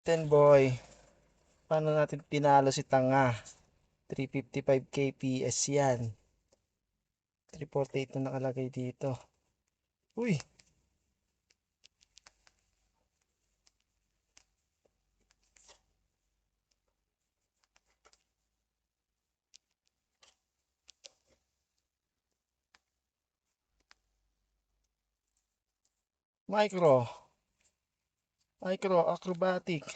natin, boy. Paano natin tinalo si Tanga? 355 kps yan. 348 na nakalagay dito. Uy! Micro acrobatic.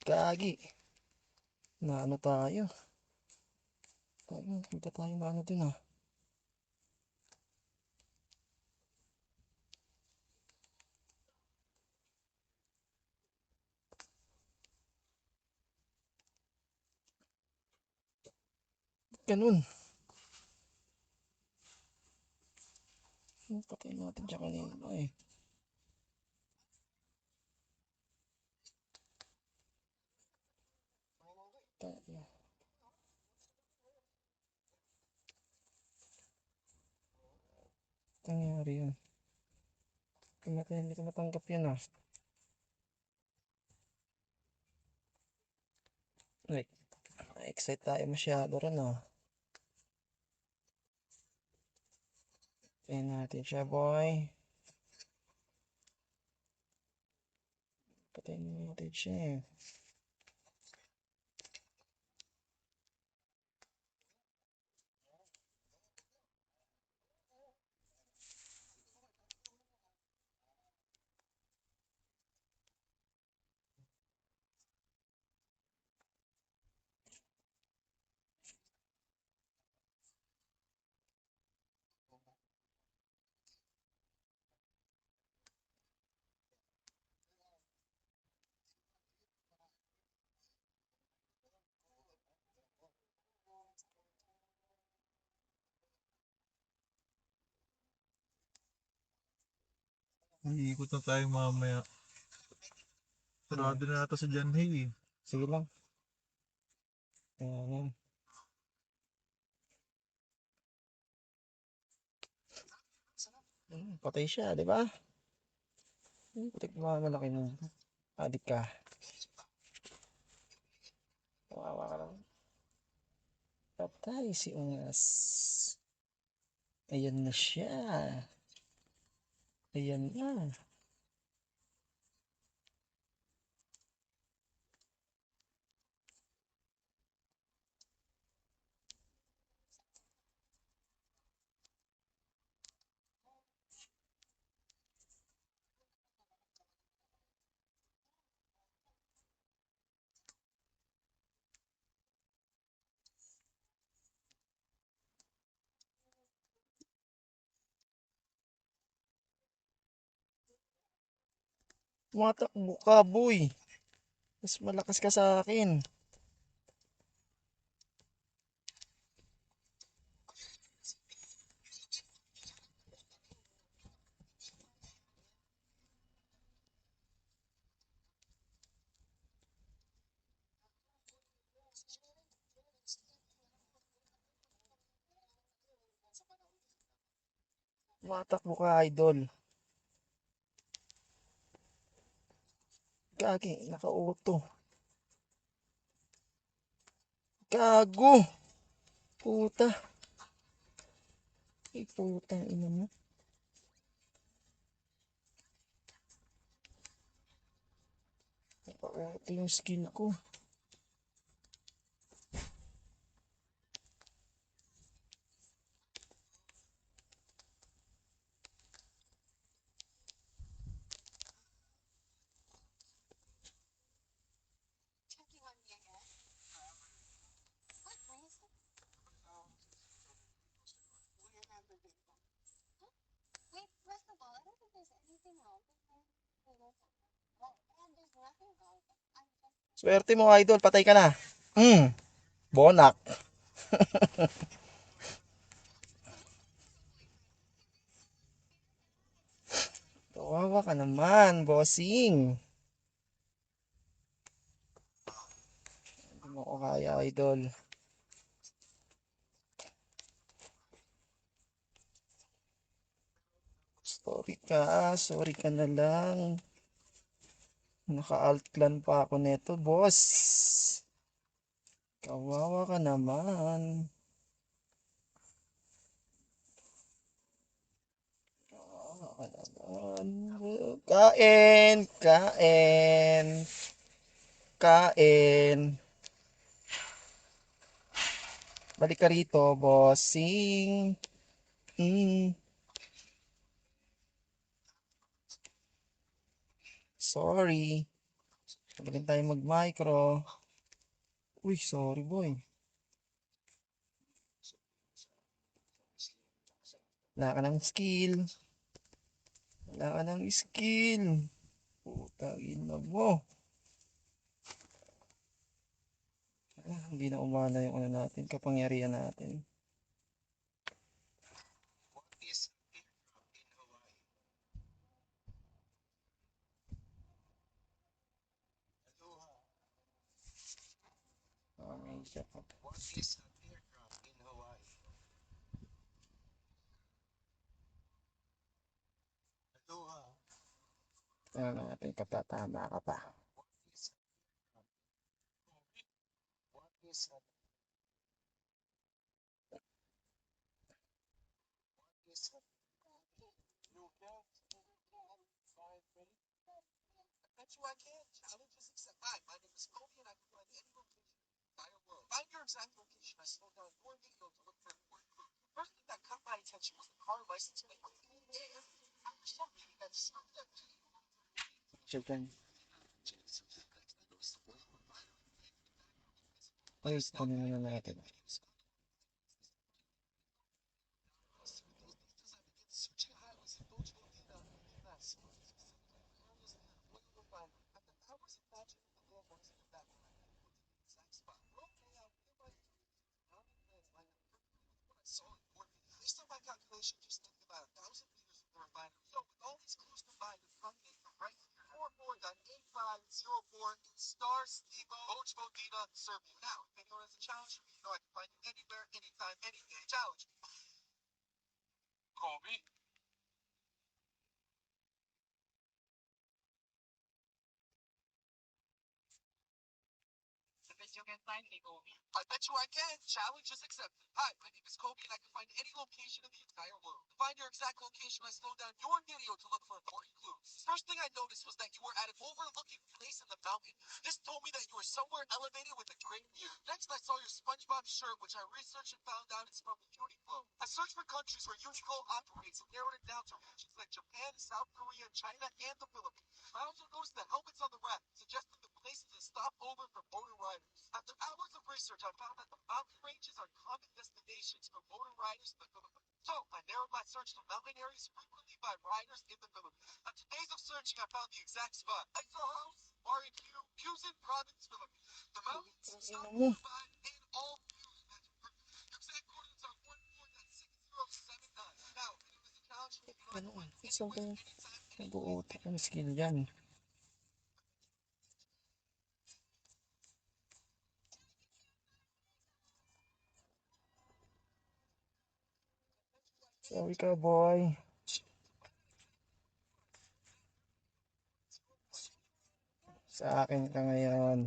Gagi. Na ano tayo? Kita tayo na ano din ah. Ganun. Patay natin siya kanina eh. Tayo. Nangyari yun. Hindi ko matanggap yun ah. Wait. Excite tayo masyado rin ah. Patayin natin siya, boy. Patayin natin siya eh. Iikot na tayo mamaya. Sarado na ata sa Janhay eh. Sige lang. Ayan. Patay siya, di ba? Putik mga malaki mo. Adik ka. Kawawa ka lang. Patay si Ungas. Ayan na siya. Ayan na. Tumatakbo ka, boy. Mas malakas ka sa akin. Tumatakbo ka, idol. Gagi, naka-auto. Gago! Puta. Ay, putang ina mo. Naka-auto yung skill ko. Swerte mo, idol. Patay ka na. Bonak. Kawawa ka naman, bossing. Hindi mo ko kaya, idol. Sorry ka na lang. Naka-alt clan pa ako neto, boss. Kawawa ka naman. Kawawa ka naman. Kain! Kain! Kain! Balik ka rito, bossing. Mm, sorry. Magaling tayo mag-micro. Uy, sorry boy. Wala ka ng skill. Wala ka ng skill. Putangin na mo. Hindi na umana yung ano natin, kapangyarihan natin. Okay, siya pa. Tingnan natin, katatama ka pa. Siyempre. Ayos, ano na natin. Ano mo? Ano? Isang ko nag-uutak ng skill yan. Sorry ka, boy. Sa akin ka ngayon.